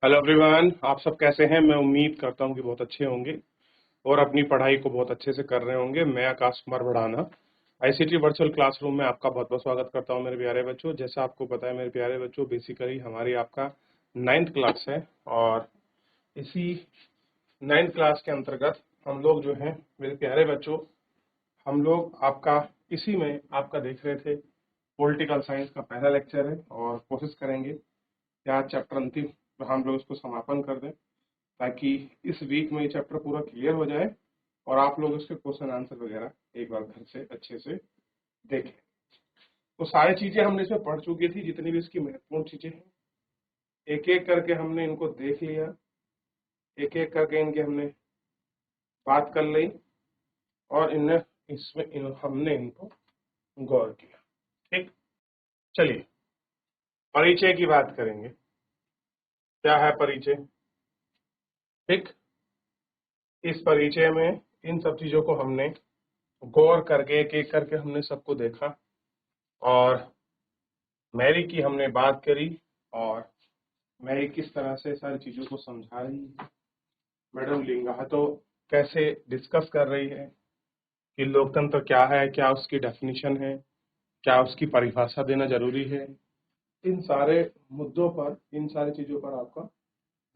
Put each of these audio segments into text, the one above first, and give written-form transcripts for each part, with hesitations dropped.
Hello everyone, आप सब कैसे हैं? मैं उम्मीद करता हूं कि बहुत अच्छे होंगे और अपनी पढ़ाई को बहुत अच्छे से कर रहे होंगे। मैं Aakash Kumar Bhadana ICT virtual classroom में आपका बहुत बहुत स्वागत करता हूं मेरे प्यारे बच्चों। जैसा आपको पता है मेरे प्यारे बच्चों, बेसिकली हमारी आपका 9th क्लास है और इसी 9th क्लास के अंतर्गत हम लोग जो है मेरे प्यारे बच्चों, हम लोग आपका इसी में आपका देख रहे थे पॉलिटिकल साइंस का पहला लेक्चर है और कोशिश करेंगे कि आज चैप्टर अंतिम हम लोग इसको समापन कर दें ताकि इस वीक में ये चैप्टर पूरा क्लियर हो जाए और आप लोग इसके क्वेश्चन आंसर वगैरह एक बार घर से अच्छे से देखें। तो सारी चीजें हमने इसमें पढ़ चुकी थी, जितनी भी इसकी महत्वपूर्ण चीजें हैं एक एक करके हमने इनको देख लिया, एक एक करके इनके हमने बात कर ली और हमने इनको गौर किया। ठीक, चलिए परिचय की बात करेंगे। क्या है परिचय? ठीक, इस परिचय में इन सब चीजों को हमने गौर करके एक एक करके हमने सबको देखा और मैरी की हमने बात करी और मैरी किस तरह से सारी चीजों को समझा रही है, मैडम लिंगा तो कैसे डिस्कस कर रही है कि लोकतंत्र क्या है, क्या उसकी डेफिनेशन है, क्या उसकी परिभाषा देना जरूरी है। इन सारे मुद्दों पर, इन सारी चीजों पर आपका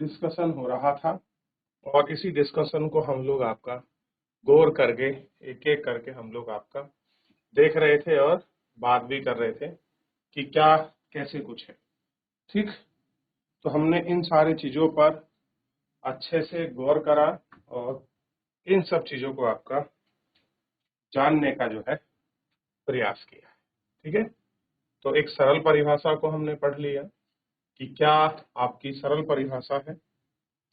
डिस्कशन हो रहा था और इसी डिस्कशन को हम लोग आपका गौर करके एक एक करके हम लोग आपका देख रहे थे और बात भी कर रहे थे कि क्या कैसे कुछ है। ठीक, तो हमने इन सारी चीजों पर अच्छे से गौर करा और इन सब चीजों को आपका जानने का जो है प्रयास किया है। ठीक है, तो एक सरल परिभाषा को हमने पढ़ लिया कि क्या आपकी सरल परिभाषा है,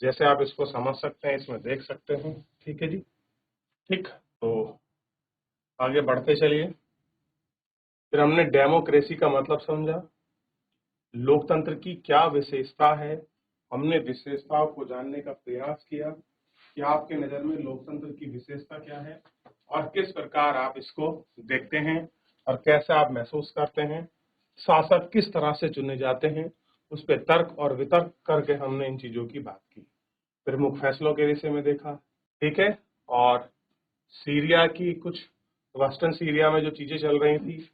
जैसे आप इसको समझ सकते हैं, इसमें देख सकते हैं। ठीक है जी, ठीक, तो आगे बढ़ते चलिए। फिर हमने डेमोक्रेसी का मतलब समझा, लोकतंत्र की क्या विशेषता है, हमने विशेषताओं को जानने का प्रयास किया कि आपके नजर में लोकतंत्र की विशेषता क्या है और किस प्रकार आप इसको देखते हैं और कैसे आप महसूस करते हैं। शासक किस तरह से चुने जाते हैं, उस पर तर्क और वितर्क करके हमने इन चीजों की बात की। प्रमुख फैसलों के विषय में देखा। ठीक है, और सीरिया की कुछ वेस्टर्न सीरिया में जो चीजें चल रही थी,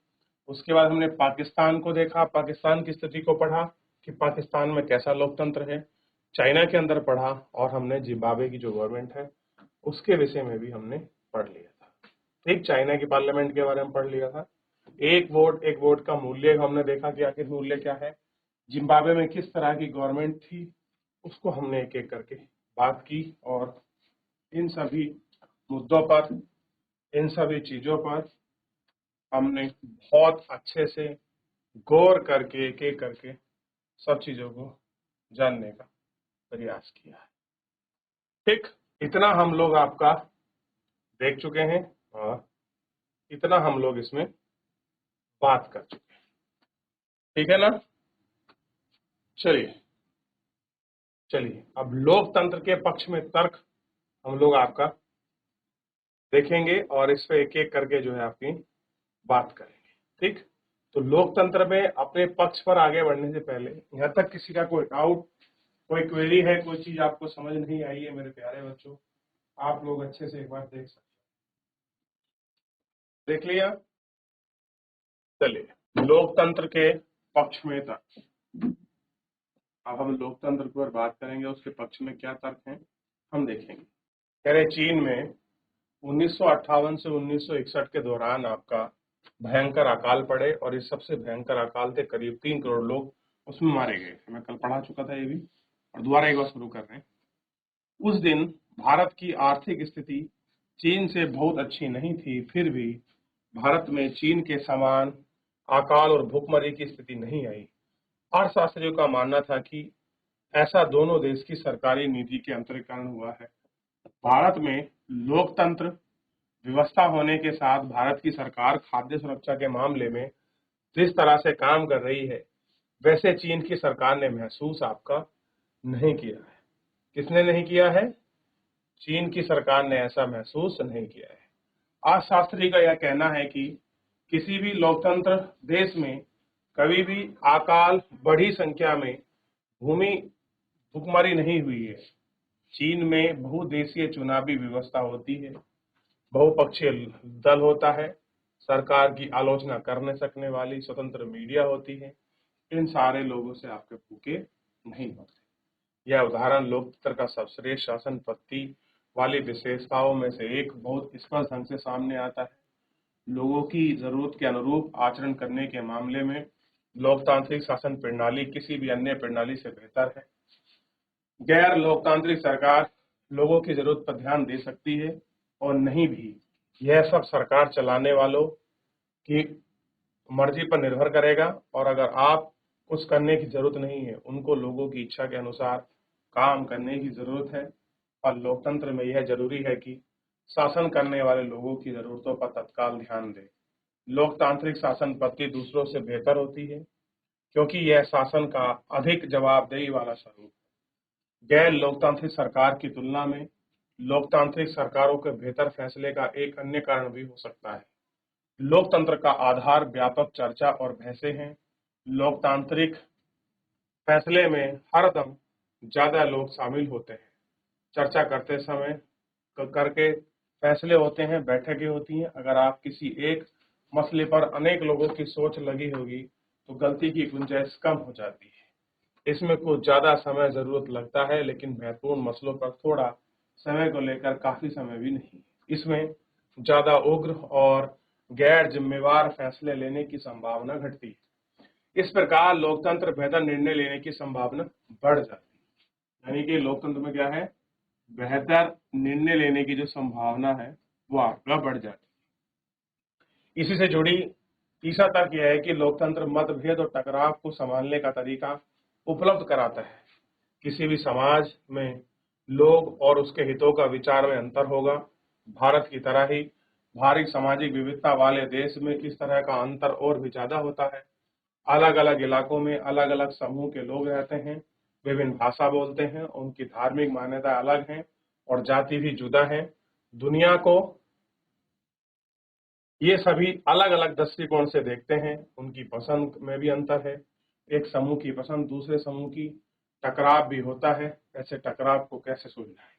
उसके बाद हमने पाकिस्तान को देखा, पाकिस्तान की स्थिति को पढ़ा कि पाकिस्तान में कैसा लोकतंत्र है। चाइना के अंदर पढ़ा और हमने जिम्बाब्वे की जो गवर्नमेंट है उसके विषय में भी हमने पढ़ लिया था। ठीक, चाइना की पार्लियामेंट के बारे में पढ़ लिया था। एक वोट का मूल्य हमने देखा कि आखिर मूल्य क्या है। जिम्बाब्वे में किस तरह की गवर्नमेंट थी उसको हमने एक एक करके बात की और इन सभी मुद्दों पर, इन सभी चीजों पर हमने बहुत अच्छे से गौर करके एक एक करके सब चीजों को जानने का प्रयास किया है। ठीक, इतना हम लोग आपका देख चुके हैं और इतना हम लोग इसमें बात कर चुके हैं। ठीक है ना? चलिए चलिए, अब लोकतंत्र के पक्ष में तर्क हम लोग आपका देखेंगे और इस पे एक एक करके जो है आपकी बात करेंगे। ठीक, तो लोकतंत्र में अपने पक्ष पर आगे बढ़ने से पहले यहाँ तक किसी का कोई डाउट, कोई क्वेरी है, कोई चीज आपको समझ नहीं आई है मेरे प्यारे बच्चों, आप लोग अच्छे से एक बार देख सकते हैं। देख लिया? चलिए, लोकतंत्र के पक्ष में तर्क। अब हम लोकतंत्र पर बात करेंगे, उसके पक्ष में क्या तर्क हैं हम देखेंगे। कह रहे चीन में 1958 से 1961 के दौरान आपका भयंकर अकाल पड़े और इस सबसे भयंकर अकाल थे, करीब 3 करोड़ लोग उसमें मारे गए। मैं कल पढ़ा चुका था ये भी और दोबारा एक बार शुरू कर रहे हैं। उस दिन भारत की आर्थिक स्थिति चीन से बहुत अच्छी नहीं थी, फिर भी भारत में चीन के समान अकाल और भूखमरी की स्थिति नहीं आई। अर्थशास्त्रियों का मानना था कि ऐसा दोनों देश की सरकारी नीति के अंतर कारण हुआ है। भारत में लोकतंत्र व्यवस्था होने के साथ भारत की सरकार खाद्य सुरक्षा के मामले में जिस तरह से काम कर रही है, वैसे चीन की सरकार ने महसूस आपका नहीं किया है। किसने नहीं किया है? चीन की सरकार ने ऐसा महसूस नहीं किया है। अर्थशास्त्री का यह कहना है कि किसी भी लोकतंत्र देश में कभी भी अकाल बड़ी संख्या में भूमि भुखमरी नहीं हुई है। चीन में बहुदेशीय चुनावी व्यवस्था होती है, बहुपक्षीय दल होता है, सरकार की आलोचना कर न सकने वाली स्वतंत्र मीडिया होती है। इन सारे लोगों से आपके भूखे नहीं मरते। यह उदाहरण लोकतंत्र का सर्वश्रेष्ठ शासन पद्धति वाली विशेषताओं में से एक बहुत स्पष्ट ढंग से सामने आता है। लोगों की जरूरत के अनुरूप आचरण करने के मामले में लोकतांत्रिक शासन प्रणाली किसी भी अन्य प्रणाली से बेहतर है। गैर लोकतांत्रिक सरकार लोगों की जरूरत पर ध्यान दे सकती है और नहीं भी। यह सब सरकार चलाने वालों की मर्जी पर निर्भर करेगा, और अगर आप कुछ करने की जरूरत नहीं है, उनको लोगों की इच्छा के अनुसार काम करने की जरूरत है। और लोकतंत्र में यह जरूरी है कि शासन करने वाले लोगों की जरूरतों पर तत्काल ध्यान दें। लोकतांत्रिक शासन पद्धति दूसरों से बेहतर होती है क्योंकि यह शासन का अधिक जवाबदेही वाला स्वरूप है। गैर लोकतांत्रिक सरकार की तुलना में लोकतांत्रिक सरकारों के बेहतर फैसले का एक अन्य कारण भी हो सकता है। लोकतंत्र का आधार व्यापक चर्चा और बहसें हैं। लोकतांत्रिक फैसले में हरदम ज्यादा लोग शामिल होते हैं। चर्चा करते समय करके फैसले होते हैं, बैठकें होती हैं। अगर आप किसी एक मसले पर अनेक लोगों की सोच लगी होगी तो गलती की गुंजाइश कम हो जाती है। इसमें कुछ ज्यादा समय जरूरत लगता है, लेकिन महत्वपूर्ण मसलों पर थोड़ा समय को लेकर काफी समय भी नहीं। इसमें ज्यादा उग्र और गैर जिम्मेवार फैसले लेने की संभावना घटती है। इस प्रकार लोकतंत्र बेहतर निर्णय लेने की संभावना बढ़ जाती है। यानी कि लोकतंत्र में क्या है, बेहतर निर्णय लेने की जो संभावना है वो आपका बढ़ जाती है। इसी से जुड़ी तीसरा तर्क यह है कि लोकतंत्र मतभेद और टकराव को संभालने का तरीका उपलब्ध कराता है। किसी भी समाज में लोग और उसके हितों का विचार में अंतर होगा। भारत की तरह ही भारी सामाजिक विविधता वाले देश में इस तरह का अंतर और भी ज्यादा होता है। अलग अलग इलाकों में अलग अलग समूह के लोग रहते हैं, विभिन्न भाषा बोलते हैं, उनकी धार्मिक मान्यता अलग हैं और जाति भी जुदा है। दुनिया को ये सभी अलग अलग दृष्टिकोण से देखते हैं, उनकी पसंद में भी अंतर है। एक समूह की पसंद दूसरे समूह की, टकराव भी होता है। ऐसे टकराव को कैसे सुलझाएं?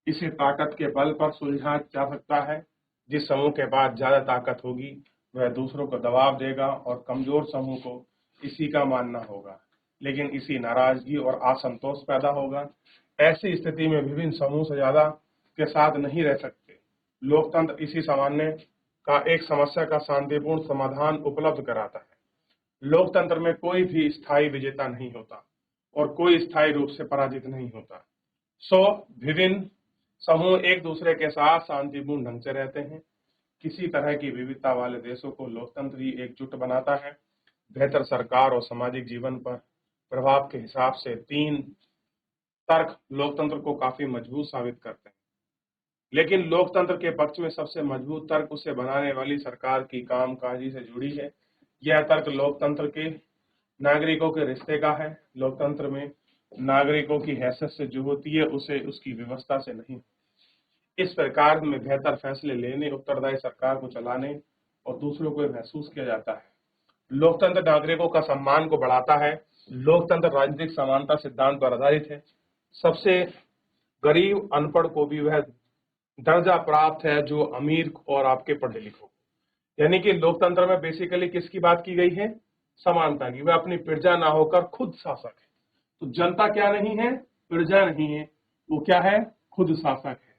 इसे ताकत के बल पर सुलझाया जा सकता है। जिस समूह के पास ज्यादा ताकत होगी वह दूसरों को दबाव देगा और कमजोर समूह को इसी का मानना होगा, लेकिन इसी नाराजगी और असंतोष पैदा होगा। ऐसी स्थिति में विभिन्न समूह से ज्यादा के साथ नहीं रह सकते। लोकतंत्र इसी सामान्य का एक समस्या का शांतिपूर्ण समाधान उपलब्ध कराता है। लोकतंत्र में कोई भी स्थायी विजेता नहीं होता और कोई स्थायी रूप से पराजित नहीं होता। विभिन्न समूह एक दूसरे के साथ शांतिपूर्ण ढंग से रहते हैं। किसी तरह की विविधता वाले देशों को लोकतंत्र ही एकजुट बनाता है। बेहतर सरकार और सामाजिक जीवन पर प्रभाव के हिसाब से तीन तर्क लोकतंत्र को काफी मजबूत साबित करते हैं। लेकिन लोकतंत्र के पक्ष में सबसे मजबूत तर्क उसे बनाने वाली सरकार की कामकाजी से जुड़ी है। यह तर्क लोकतंत्र के नागरिकों के रिश्ते का है। लोकतंत्र में नागरिकों की हैसियत से जो होती है उसे उसकी व्यवस्था से नहीं। इस प्रकार में बेहतर फैसले लेने, उत्तरदायी सरकार को चलाने और दूसरों को महसूस किया जाता है। लोकतंत्र नागरिकों का सम्मान को बढ़ाता है। लोकतंत्र राजनीतिक समानता सिद्धांत पर आधारित है। सबसे गरीब अनपढ़ को भी वह दर्जा प्राप्त है जो अमीर और आपके पढ़े लिखों। यानी कि लोकतंत्र में बेसिकली किसकी बात की गई है? समानता की। वह अपनी प्रजा ना होकर खुद शासक है। तो जनता क्या नहीं है? प्रजा नहीं है, वो क्या है? खुद शासक है।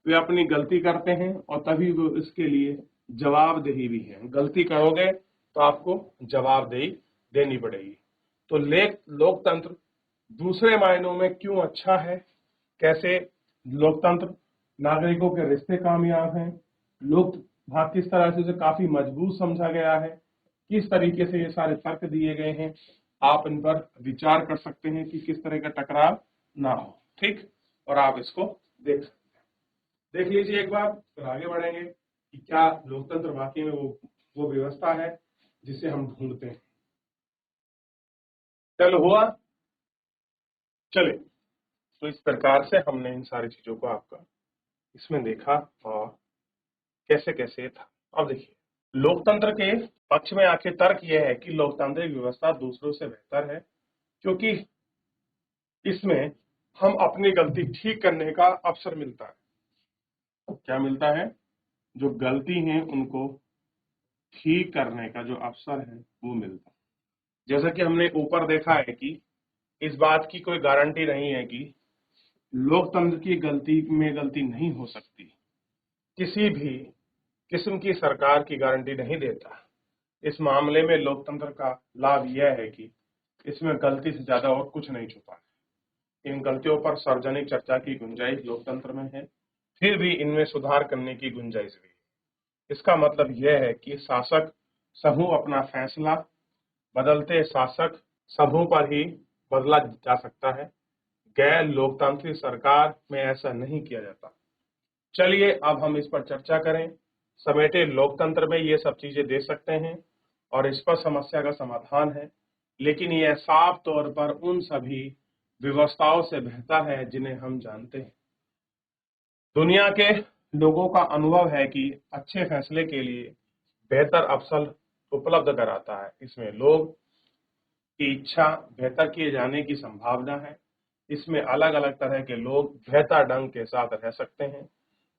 वे अपनी गलती करते हैं और तभी वो इसके लिए जवाबदेही भी है। गलती करोगे तो आपको जवाबदेही देनी पड़ेगी। तो लोकतंत्र दूसरे मायनों में क्यों अच्छा है? कैसे लोकतंत्र नागरिकों के रिश्ते कामयाब हैं? लोक भाग किस तरह से उसे काफी मजबूत समझा गया है? किस तरीके से ये सारे तर्क दिए गए हैं? आप इन पर विचार कर सकते हैं कि किस तरह का टकराव ना हो। ठीक, और आप इसको देख सकते हैं। देख लीजिए एक बार, फिर आगे बढ़ेंगे कि क्या लोकतंत्र वाकई में वो व्यवस्था है जिसे हम ढूंढते हैं। चलो हुआ, चले। तो इस प्रकार से हमने इन सारी चीजों को आपका इसमें देखा और कैसे कैसे था। अब देखिए, लोकतंत्र के पक्ष में आखिर तर्क यह है कि लोकतांत्रिक व्यवस्था दूसरों से बेहतर है क्योंकि इसमें हम अपनी गलती ठीक करने का अवसर मिलता है। क्या मिलता है? जो गलती है उनको ठीक करने का जो अवसर है वो मिलता है। जैसा कि हमने ऊपर देखा है कि इस बात की कोई गारंटी नहीं है कि लोकतंत्र की गलती में गलती नहीं हो सकती। किसी भी किस्म की सरकार की गारंटी नहीं देता। इस मामले में लोकतंत्र का लाभ यह है कि इसमें गलती से ज्यादा और कुछ नहीं छुपा है। इन गलतियों पर सार्वजनिक चर्चा की गुंजाइश लोकतंत्र में है, फिर भी इनमें सुधार करने की गुंजाइश भी है। इसका मतलब यह है कि शासक समूह अपना फैसला बदलते शासक समूह पर ही बदला जा सकता है। गैर लोकतांत्रिक सरकार में ऐसा नहीं किया जाता। चलिए अब हम इस पर चर्चा करें। समेटे लोकतंत्र में ये सब चीजें दे सकते हैं और इस पर समस्या का समाधान है, लेकिन यह साफ तौर पर उन सभी व्यवस्थाओं से बेहतर है जिन्हें हम जानते हैं। दुनिया के लोगों का अनुभव है कि अच्छे फैसले के लिए बेहतर अवसर उपलब्ध कराता है। इसमें लोग की इच्छा बेहतर किए जाने की संभावना है। इसमें अलग अलग तरह के लोग बेहतर ढंग के साथ रह सकते हैं।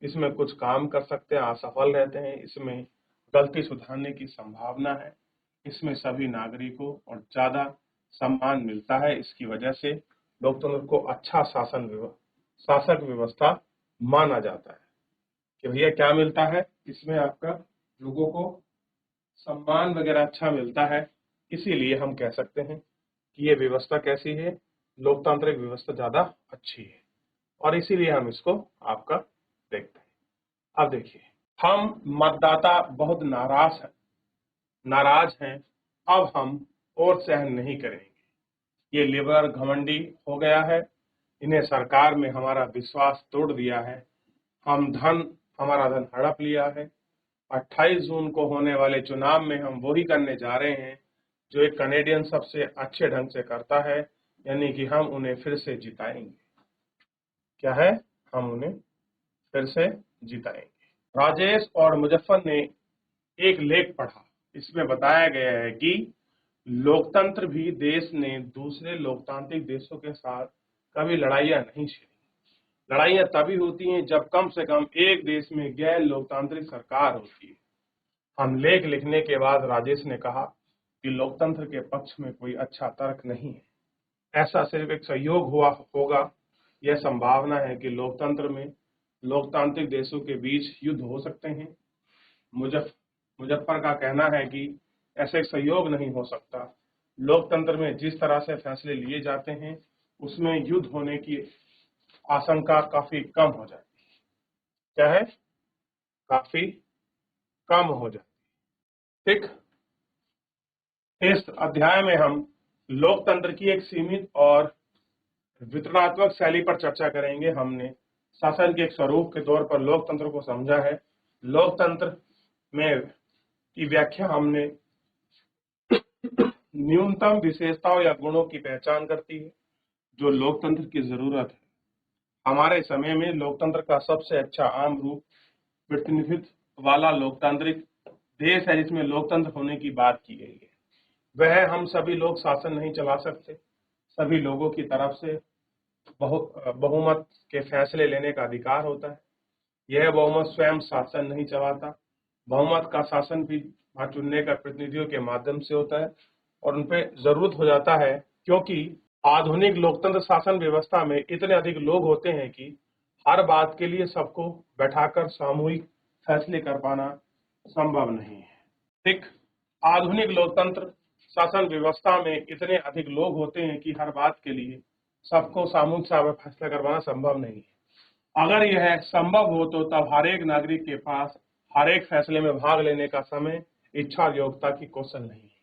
इसमें कुछ काम कर सकते हैं, असफल रहते हैं। इसमें गलती सुधारने की संभावना है। इसमें सभी नागरिकों और ज्यादा सम्मान मिलता है। इसकी वजह से लोकतंत्र को अच्छा शासक व्यवस्था माना जाता है। कि भैया क्या मिलता है इसमें? आपका लोगों को सम्मान वगैरह अच्छा मिलता है। इसीलिए हम कह सकते हैं कि ये व्यवस्था कैसी है? लोकतांत्रिक व्यवस्था ज्यादा अच्छी है और इसीलिए हम इसको आपका देखते हैं। अब देखिए, हम मतदाता बहुत नाराज हैं। अब हम और सहन नहीं करेंगे। ये लिबरल घमंडी हो गया है। इन्हें सरकार में हमारा विश्वास तोड़ दिया है। हमारा धन हड़प लिया है। 28 जून को होने वाले चुनाव में हम वही करने जा रहे हैं जो एक कनेडियन सबसे अच्छे ढंग से करता है, यानी कि हम उन्हें फिर से जिताएंगे। क्या है? हम उन्हें फिर से जिताएंगे। राजेश और मुजफ्फर ने एक लेख पढ़ा। इसमें बताया गया है कि लोकतंत्र भी देश ने दूसरे लोकतांत्रिक देशों के साथ कभी लड़ाइयां नहीं छेड़ी। लड़ाइयां तभी होती हैं जब कम से कम एक देश में गैर लोकतांत्रिक सरकार होती है। हम लेख लिखने के बाद राजेश ने कहा कि लोकतंत्र के पक्ष में कोई अच्छा तर्क नहीं है। ऐसा सिर्फ एक सहयोग हुआ होगा। यह संभावना है कि लोकतंत्र में लोकतांत्रिक देशों के बीच युद्ध हो सकते हैं। मुजफ्फर का कहना है कि ऐसे सहयोग नहीं हो सकता। लोकतंत्र में जिस तरह से फैसले लिए जाते हैं उसमें युद्ध होने की आशंका काफी कम हो जाती है। क्या है? काफी कम हो जाती है। ठीक, इस अध्याय में हम लोकतंत्र की एक सीमित और वितरणात्मक शैली पर चर्चा करेंगे। हमने शासन के एक स्वरूप के तौर पर लोकतंत्र को समझा है। लोकतंत्र में की व्याख्या हमने न्यूनतम विशेषताओं या गुणों की पहचान करती है जो लोकतंत्र की जरूरत है। हमारे समय में लोकतंत्र का सबसे अच्छा आम रूप प्रतिनिधित्व वाला लोकतांत्रिक देश है जिसमें लोकतंत्र होने की बात की गई है। वह हम सभी लोग शासन नहीं चला सकते। सभी लोगों की तरफ से बहुमत के फैसले लेने का अधिकार होता है। यह बहुमत स्वयं शासन नहीं चलाता। बहुमत का शासन भी चुनने का प्रतिनिधियों के माध्यम से होता है और उनपे जरूरत हो जाता है, क्योंकि आधुनिक लोकतंत्र शासन व्यवस्था में इतने अधिक लोग होते हैं कि हर बात के लिए सबको बैठाकर सामूहिक फैसले कर पाना संभव नहीं है। ठीक, आधुनिक लोकतंत्र शासन व्यवस्था में इतने अधिक लोग होते हैं कि हर बात के लिए सबको सामूहिक फैसला करवाना संभव नहीं है। अगर यह संभव हो तो तब हर एक नागरिक के पास हर एक फैसले में भाग लेने का समय, इच्छा और योग्यता की कौशल नहीं है।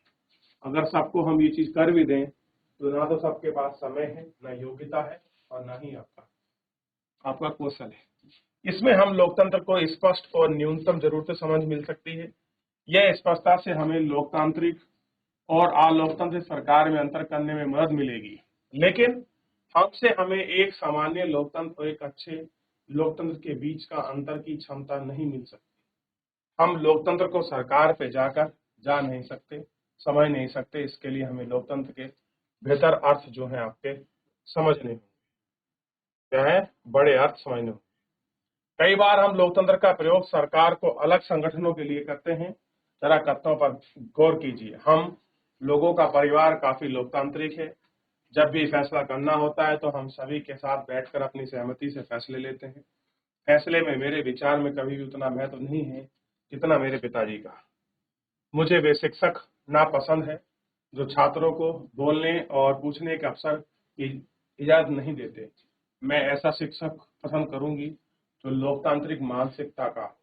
अगर सबको हम ये चीज कर भी दें तो ना तो सबके पास समय है, ना योग्यता है और ना ही आपका कौशल है। इसमें हम लोकतंत्र को स्पष्ट और न्यूनतम जरूरतें समझ मिल सकती है। यह स्पष्टता से हमें लोकतांत्रिक और अलोकतांत्रिक सरकार में अंतर करने में मदद मिलेगी। लेकिन हमसे हमें एक सामान्य लोकतंत्र और एक अच्छे लोकतंत्र के बीच का अंतर की क्षमता नहीं मिल सकती। हम लोकतंत्र को सरकार पे जा नहीं सकते, समझ नहीं सकते। इसके लिए हमें लोकतंत्र के बेहतर अर्थ जो है आपके समझने होंगे। क्या है? बड़े अर्थ समझने होंगे। कई बार हम लोकतंत्र का प्रयोग सरकार को अलग संगठनों के लिए करते हैं। जरा कथनों पर गौर कीजिए। हम लोगों का परिवार काफी लोकतांत्रिक है। जब भी फैसला करना होता है तो हम सभी के साथ बैठकर अपनी सहमति से फैसले लेते हैं। फैसले में मेरे विचार में कभी भी उतना महत्व नहीं है जितना मेरे पिताजी का। मुझे वे शिक्षक नापसंद है जो छात्रों को बोलने और पूछने के अवसर की इजाजत नहीं देते। मैं ऐसा शिक्षक पसंद करूंगी जो लोकतांत्रिक मानसिकता का।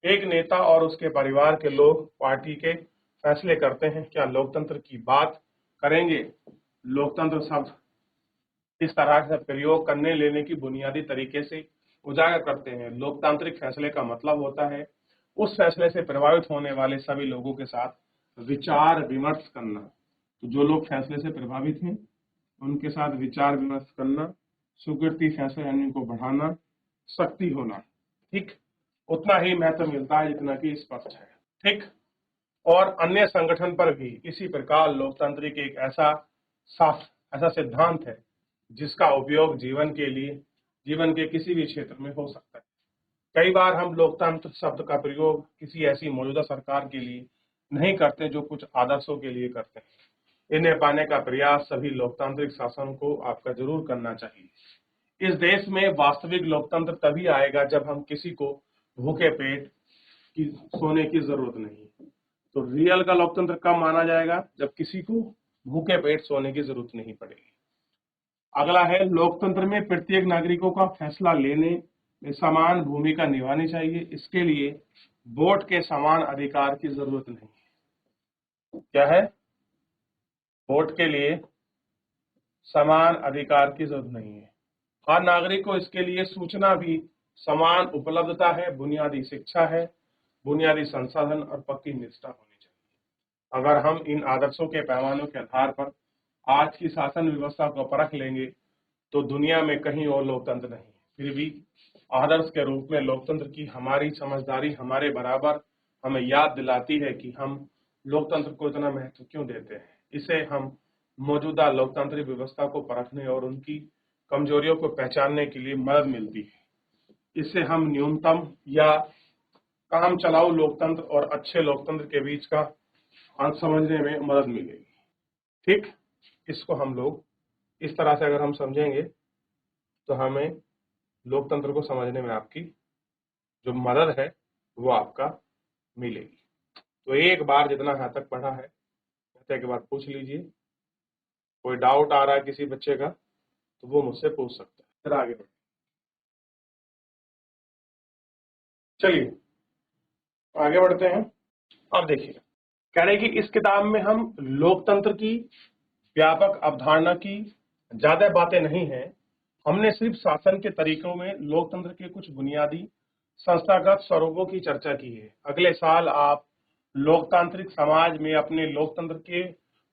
एक नेता और उसके परिवार के लोग पार्टी के फैसले करते हैं। क्या लोकतंत्र की बात करेंगे? लोकतंत्र शब्द इस तरह से प्रयोग करने लेने की बुनियादी तरीके से उजागर करते हैं। लोकतांत्रिक फैसले का मतलब होता है उस फैसले से प्रभावित होने वाले सभी लोगों के साथ विचार विमर्श करना। तो जो लोग फैसले से प्रभावित हैं उनके साथ विचार विमर्श करना, स्वीकृति फैसले लेने को बढ़ाना, शक्ति होना। ठीक, उतना ही महत्व मिलता है जितना कि स्पष्ट है। ठीक, और अन्य संगठन पर भी इसी प्रकार लोकतांत्रिक एक ऐसा सिद्धांत है जिसका उपयोग जीवन के किसी भी क्षेत्र में हो सकता है। कई बार हम लोकतंत्र शब्द का प्रयोग किसी ऐसी मौजूदा सरकार के लिए नहीं करते जो कुछ आदर्शों के लिए करते हैं। इन्हें पाने का प्रयास सभी लोकतांत्रिक शासन को आपका जरूर करना चाहिए। इस देश में वास्तविक लोकतंत्र तभी आएगा जब हम किसी को भूखे पेट की सोने की जरूरत नहीं। तो रियल का लोकतंत्र कब माना जाएगा? जब किसी को भूखे पेट सोने की जरूरत नहीं पड़ेगी। अगला है, लोकतंत्र में प्रत्येक नागरिकों का फैसला लेने में समान भूमिका निभानी चाहिए। इसके लिए वोट के समान अधिकार की जरूरत नहीं है। क्या है? वोट के लिए समान अधिकार की जरूरत नहीं है। हर नागरिक को इसके लिए सूचना भी समान उपलब्धता है, बुनियादी शिक्षा है, बुनियादी संसाधन और पक्की निष्ठा होनी चाहिए। अगर हम इन आदर्शों के पैमानों के आधार पर आज की शासन व्यवस्था को परख लेंगे तो दुनिया में कहीं और लोकतंत्र नहीं। फिर भी आदर्श के रूप में लोकतंत्र की हमारी समझदारी हमारे बराबर हमें याद दिलाती है कि हम लोकतंत्र को इतना महत्व क्यों देते हैं। इसे हम मौजूदा लोकतांत्रिक व्यवस्था को परखने और उनकी कमजोरियों को पहचानने के लिए मदद मिलती है। इससे हम न्यूनतम या काम चलाऊ लोकतंत्र और अच्छे लोकतंत्र के बीच का अंतर समझने में मदद मिलेगी। ठीक, इसको हम लोग इस तरह से अगर हम समझेंगे तो हमें लोकतंत्र को समझने में आपकी जो मदद है वो आपका मिलेगी। तो एक बार जितना यहाँ तक पढ़ा है के बाद पूछ लीजिए। कोई डाउट आ रहा है किसी बच्चे का तो वो मुझसे पूछ सकता है। फिर आगे बढ़े। चलिए आगे बढ़ते हैं। अब देखिए, कह रहे कि इस किताब में हम लोकतंत्र की व्यापक अवधारणा की ज्यादा बातें नहीं है। हमने सिर्फ शासन के तरीकों में लोकतंत्र के कुछ बुनियादी संस्थागत स्वरूपों की चर्चा की है। अगले साल आप लोकतांत्रिक समाज में अपने लोकतंत्र के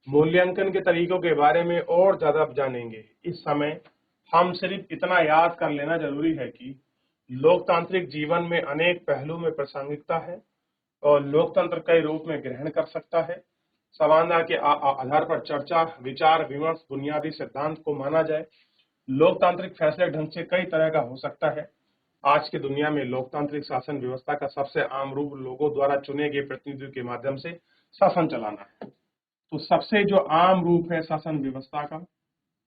मूल्यांकन के तरीकों के बारे में और ज्यादा जानेंगे। इस समय हम सिर्फ इतना याद कर लेना जरूरी है कि लोकतांत्रिक जीवन में अनेक पहलू में प्रासंगिकता है और लोकतंत्र कई रूप में ग्रहण कर सकता है। समानता के आधार पर चर्चा, विचार विमर्श, बुनियादी सिद्धांत को माना जाए। लोकतांत्रिक फैसले ढंग से कई तरह का हो सकता है। आज की दुनिया में लोकतांत्रिक शासन व्यवस्था का सबसे आम रूप लोगों द्वारा चुने गए प्रतिनिधियों के माध्यम से शासन चलाना है। तो सबसे जो आम रूप है शासन व्यवस्था का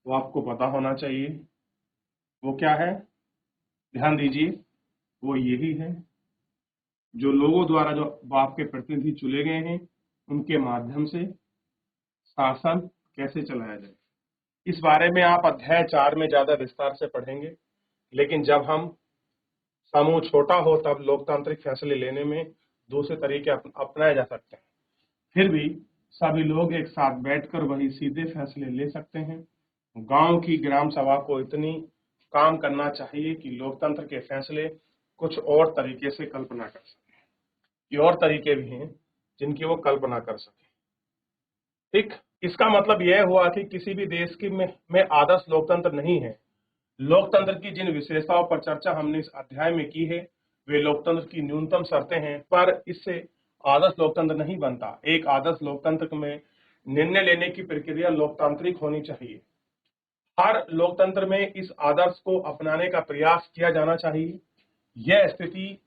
वो आपको पता होना चाहिए। वो क्या है? ध्यान दीजिए, वो यही है जो लोगों द्वारा जो आपके प्रतिनिधि चुने गए हैं उनके माध्यम से शासन कैसे चलाया जाए। इस बारे में आप अध्याय 4 में ज्यादा विस्तार से पढ़ेंगे। लेकिन जब हम समूह छोटा हो तब लोकतांत्रिक फैसले लेने में दूसरे तरीके अपनाए जा सकते हैं। फिर भी सभी लोग एक साथ बैठकर वही सीधे फैसले ले सकते हैं। गांव की ग्राम सभा को इतनी काम करना चाहिए कि लोकतंत्र के फैसले कुछ और तरीके से कल्पना कर सके। ये और तरीके भी हैं जिनकी वो कल्पना कर सके। ठीक, इसका मतलब यह हुआ कि किसी भी देश की में आदर्श लोकतंत्र नहीं है। लोकतंत्र की जिन विशेषताओं पर चर्चा हमने इस अध्याय में की है वे लोकतंत्र की न्यूनतम शर्तें हैं, पर इससे आदर्श लोकतंत्र नहीं बनता। एक आदर्श लोकतंत्र में निर्णय लेने की प्रक्रिया लोकतांत्रिक होनी चाहिए। हर लोकतंत्र में इस आदर्श को अपनाने का प्रयास किया जाना चाहिए। यह स्थिति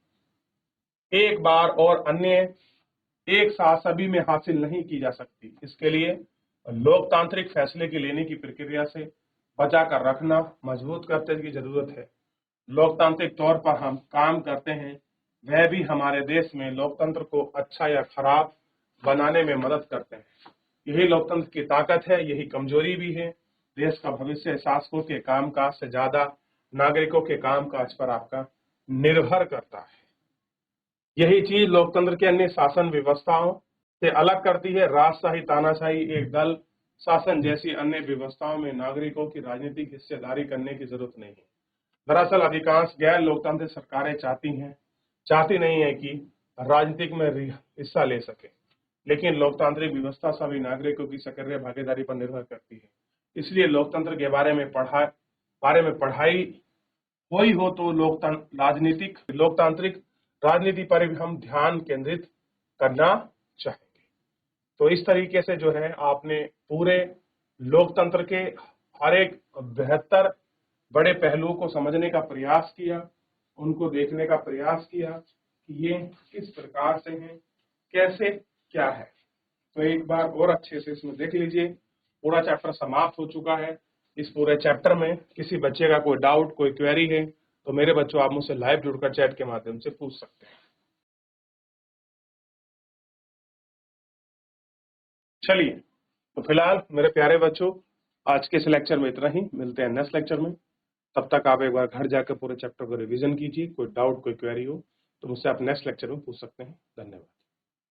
एक बार और अन्य एक साथ सभी में हासिल नहीं की जा सकती। इसके लिए लोकतांत्रिक फैसले की लेने की प्रक्रिया से बचा कर रखना, मजबूत करने की जरूरत है। लोकतांत्रिक तौर पर हम काम करते हैं, वह भी हमारे देश में लोकतंत्र को अच्छा या खराब बनाने में मदद करते हैं। यही लोकतंत्र की ताकत है, यही कमजोरी भी है। देश का भविष्य शासकों के कामकाज से ज्यादा नागरिकों के कामकाज पर आपका निर्भर करता है। यही चीज लोकतंत्र के अन्य शासन व्यवस्थाओं से अलग करती है। राजशाही, तानाशाही, एक दल शासन जैसी अन्य व्यवस्थाओं में नागरिकों की राजनीतिक हिस्सेदारी करने की जरूरत नहीं है। दरअसल अधिकांश गैर लोकतांत्रिक सरकारें चाहती नहीं है कि राजनीतिक में हिस्सा ले सके, लेकिन लोकतांत्रिक व्यवस्था सभी नागरिकों की सक्रिय भागीदारी पर निर्भर करती है। इसलिए लोकतंत्र के बारे में पढ़ाई हुई हो तो लोकतांत्रिक राजनीति पर भी हम ध्यान केंद्रित करना चाहेंगे। तो इस तरीके से जो है आपने पूरे लोकतंत्र के हर एक बेहतर बड़े पहलुओं को समझने का प्रयास किया, उनको देखने का प्रयास किया कि ये किस प्रकार से हैं, कैसे क्या है। तो एक बार और अच्छे से इसमें देख लीजिए। पूरा चैप्टर समाप्त हो चुका है। इस पूरे चैप्टर में किसी बच्चे का कोई डाउट, कोई क्वेरी है तो मेरे बच्चों आप मुझसे लाइव जुड़कर चैट के माध्यम से पूछ सकते हैं। चलिए, तो फिलहाल मेरे प्यारे बच्चों, आज के इस लेक्चर में इतना ही। मिलते हैं नेक्स्ट लेक्चर में। तब तक आप एक बार घर जाकर पूरे चैप्टर को रिवीजन कीजिए। कोई डाउट, कोई क्वेरी हो तो मुझसे आप नेक्स्ट लेक्चर में पूछ सकते हैं। धन्यवाद।